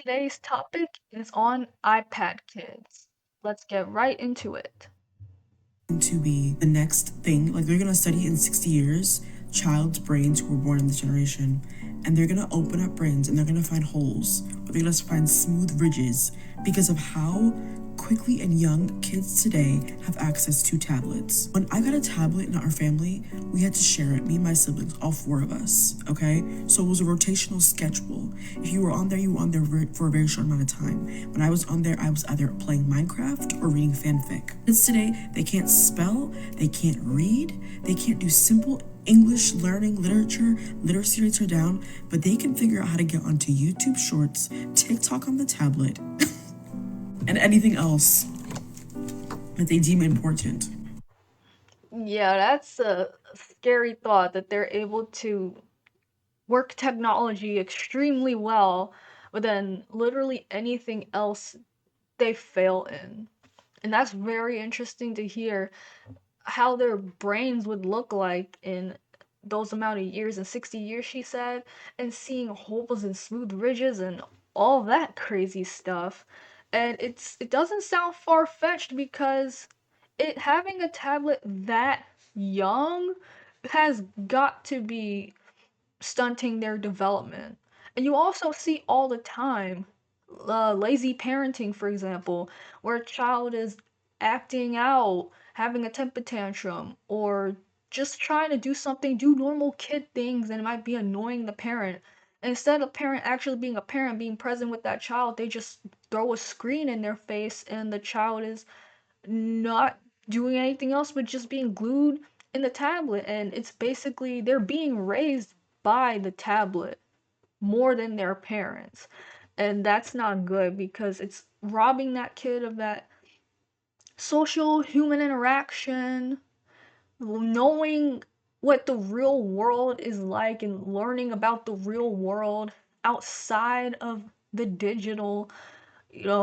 today's topic is on iPad kids. Let's get right into it. To be the next thing. Like they're gonna study in 60 years child's brains who were born in this generation, and they're gonna open up brains and they're gonna find holes, or they're gonna find smooth ridges because of how quickly and young kids today have access to tablets. When I got a tablet in our family, we had to share it, me and my siblings, all four of us, okay? So it was a rotational schedule. If you were on there, you were on there for a very short amount of time. When I was on there, I was either playing Minecraft or reading fanfic. Kids today, they can't spell, they can't read, they can't do simple English learning, literacy rates are down, but they can figure out how to get onto YouTube Shorts, TikTok on the tablet, and anything else that they deem important. Yeah, that's a scary thought that they're able to work technology extremely well, but then literally anything else they fail in. And that's very interesting to hear how their brains would look like in those amount of years, in 60 years, she said, and seeing holes and smooth ridges and all that crazy stuff. And it doesn't sound far-fetched because it having a tablet that young has got to be stunting their development. And you also see all the time lazy parenting, for example, where a child is acting out, having a temper tantrum, or just trying to do something, do normal kid things, and it might be annoying the parent. And instead of parent actually being a parent, being present with that child, they just throw a screen in their face, and the child is not doing anything else but just being glued in the tablet. And it's basically they're being raised by the tablet more than their parents. And that's not good because it's robbing that kid of that social human interaction, knowing what the real world is like and learning about the real world outside of the digital,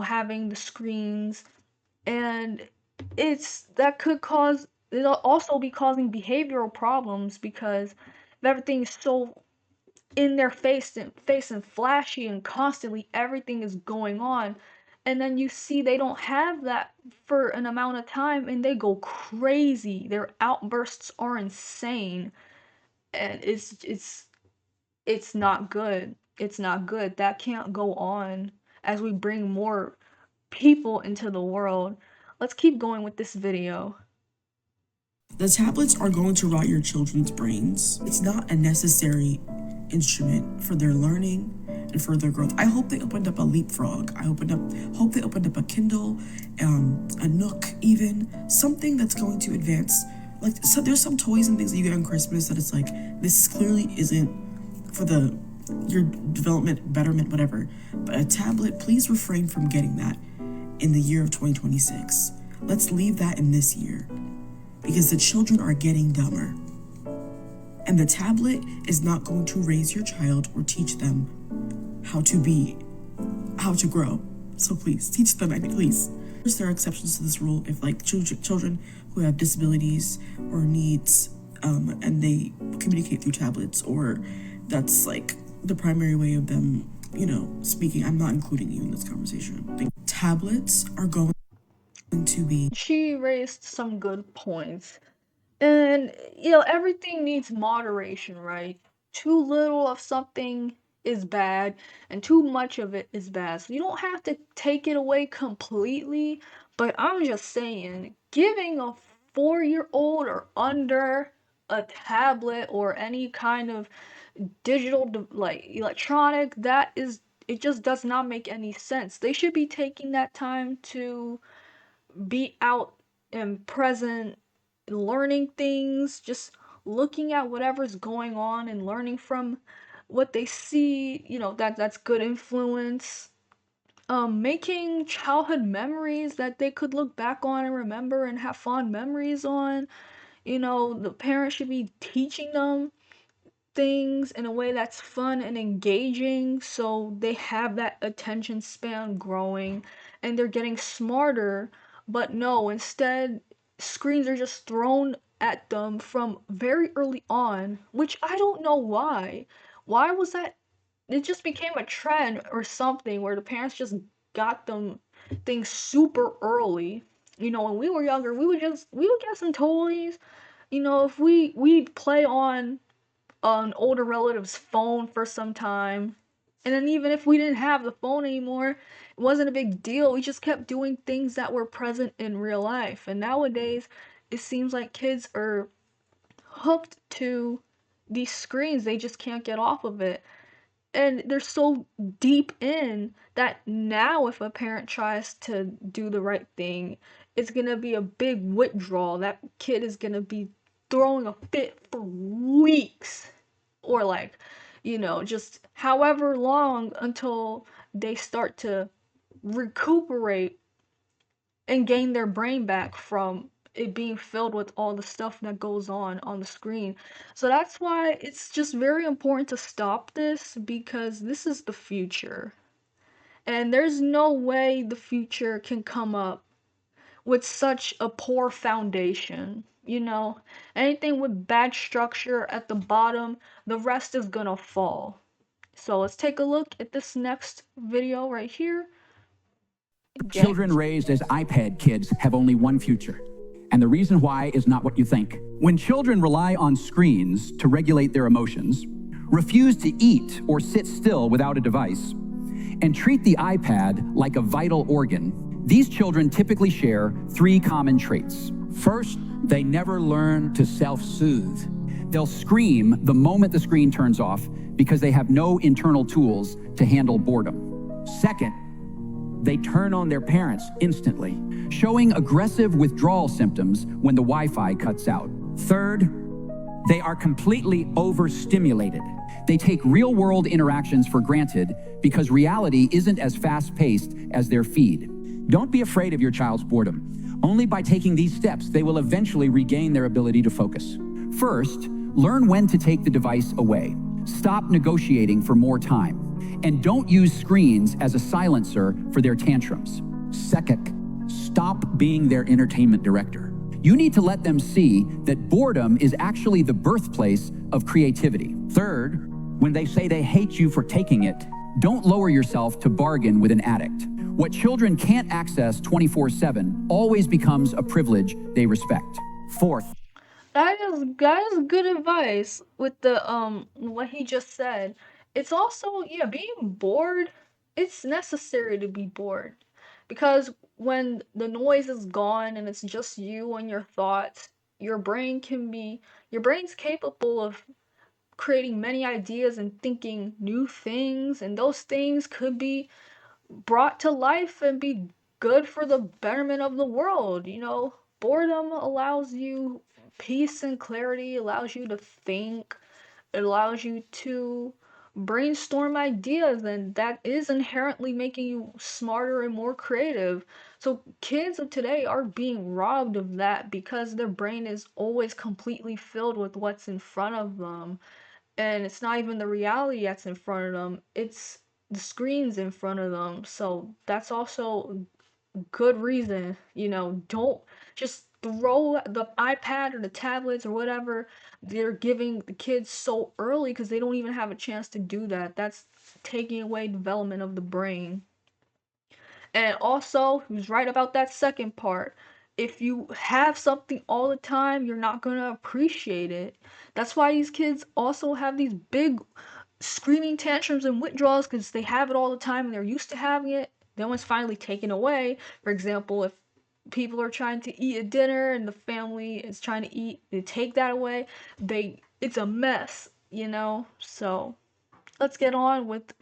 having the screens. And it's that could cause it'll also be causing behavioral problems because if everything's so in their face and flashy and constantly everything is going on, and then you see they don't have that for an amount of time and they go crazy, their outbursts are insane. And it's not good. It's not good. That can't go on as we bring more people into the world. Let's keep going with this video. The tablets are going to rot your children's brains. It's not a necessary instrument for their learning and for their growth. I hope they opened up a Leapfrog. Hope they opened up a Kindle, a Nook, even something that's going to advance. Like, so there's some toys and things that you get on Christmas that it's like this clearly isn't for the your development, betterment, whatever. But a tablet, please refrain from getting that in the year of 2026. Let's leave that in this year because the children are getting dumber. And the tablet is not going to raise your child or teach them how to grow. So please, teach them, please. There are exceptions to this rule if like children who have disabilities or needs and they communicate through tablets, or that's like the primary way of them, speaking. I'm not including you in this conversation. Tablets are going to be. She raised some good points. And, everything needs moderation, right? Too little of something is bad, and too much of it is bad. So you don't have to take it away completely, but I'm just saying, giving a 4-year-old or under a tablet or any kind of digital, like electronic, it just does not make any sense. They should be taking that time to be out and present, learning things, just looking at whatever's going on and learning from what they see, that's good influence. Making childhood memories that they could look back on and remember and have fond memories on. The parents should be teaching them things in a way that's fun and engaging so they have that attention span growing and they're getting smarter. But no, instead screens are just thrown at them from very early on, which I don't know why. Why was that it just became a trend or something where the parents just got them things super early. You know, when we were younger, we would get some toys. You know, if we'd play on an older relative's phone for some time. And then even if we didn't have the phone anymore, it wasn't a big deal. We just kept doing things that were present in real life. And nowadays, it seems like kids are hooked to these screens. They just can't get off of it. And they're so deep in that now if a parent tries to do the right thing, it's going to be a big withdrawal. That kid is going to be throwing a fit for weeks, or like, you know, just however long until they start to recuperate and gain their brain back from it being filled with all the stuff that goes on the screen. So that's why it's just very important to stop this, because this is the future. And there's no way the future can come up with such a poor foundation. You know, anything with bad structure at the bottom, the rest is gonna fall. So let's take a look at this next video right here. Okay. Children raised as iPad kids have only one future. And the reason why is not what you think. When children rely on screens to regulate their emotions, refuse to eat or sit still without a device, and treat the iPad like a vital organ, these children typically share three common traits. First, they never learn to self-soothe. They'll scream the moment the screen turns off because they have no internal tools to handle boredom. Second, they turn on their parents instantly, showing aggressive withdrawal symptoms when the Wi-Fi cuts out. Third, they are completely overstimulated. They take real-world interactions for granted because reality isn't as fast-paced as their feed. Don't be afraid of your child's boredom. Only by taking these steps, they will eventually regain their ability to focus. First, learn when to take the device away. Stop negotiating for more time. And don't use screens as a silencer for their tantrums. Second, stop being their entertainment director. You need to let them see that boredom is actually the birthplace of creativity. Third, when they say they hate you for taking it, don't lower yourself to bargain with an addict. What children can't access 24/7 always becomes a privilege they respect. Fourth, That is good advice with the what he just said. It's also, yeah, being bored, it's necessary to be bored. Because when the noise is gone and it's just you and your thoughts, your brain's capable of creating many ideas and thinking new things, and those things could be brought to life and be good for the betterment of the world. You know, boredom allows you peace and clarity, allows you to think, it allows you to brainstorm ideas, and that is inherently making you smarter and more creative. So kids of today are being robbed of that because their brain is always completely filled with what's in front of them, and it's not even the reality that's in front of them, it's the screens in front of them. So that's also good reason, you know, don't just throw the iPad or the tablets or whatever they're giving the kids so early, because they don't even have a chance to do that. That's taking away development of the brain. And also, he was right about that second part. If you have something all the time, you're not going to appreciate it. That's why these kids also have these big screaming tantrums and withdrawals, because they have it all the time and they're used to having it. Then when it's finally taken away, for example, if people are trying to eat a dinner and the family is trying to eat, they take that away, it's a mess, you know? So let's get on with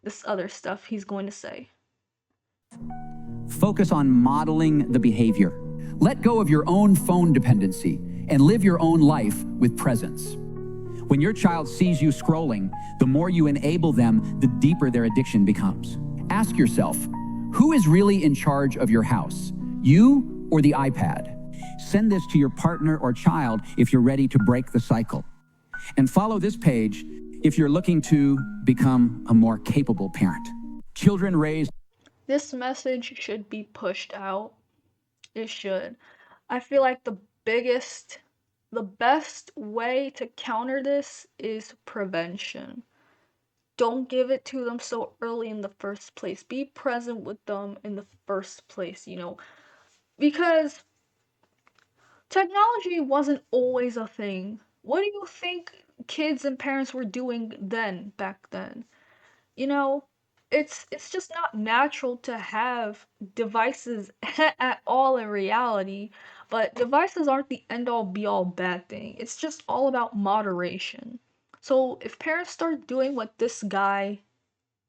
this other stuff he's going to say. focus on modeling the behavior. Let go of your own phone dependency and live your own life with presence. When your child sees you scrolling, the more you enable them, the deeper their addiction becomes. Ask yourself, who is really in charge of your house, you or the iPad? Send this to your partner or child if you're ready to break the cycle. And follow this page if you're looking to become a more capable parent. Children raised. This message should be pushed out. It should. I feel like the best way to counter this is prevention. don't give it to them so early in the first place. Be present with them in the first place, because technology wasn't always a thing. What do you think kids and parents were doing then, back then? You know, it's just not natural to have devices at all in reality, but devices aren't the end all be all bad thing. It's just all about moderation. So if parents start doing what this guy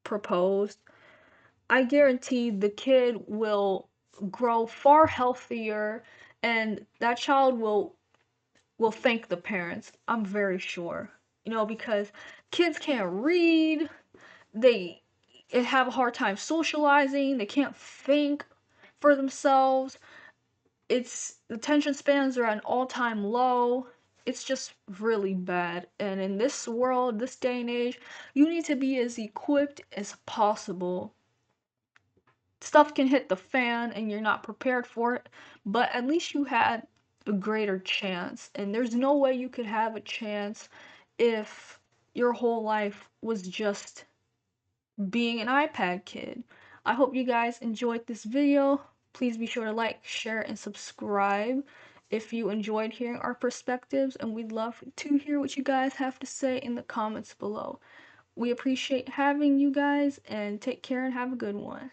proposed, I guarantee the kid will grow far healthier, and that child will thank the parents. I'm very sure. Because kids can't read, they have a hard time socializing, they can't think for themselves. It's attention spans are at an all-time low. It's just really bad. And in this world, this day and age, you need to be as equipped as possible. Stuff can hit the fan and you're not prepared for it, but at least you had a greater chance. And there's no way you could have a chance if your whole life was just being an iPad kid. I hope you guys enjoyed this video. Please be sure to like, share, and subscribe if you enjoyed hearing our perspectives, and we'd love to hear what you guys have to say in the comments below. We appreciate having you guys, and take care and have a good one.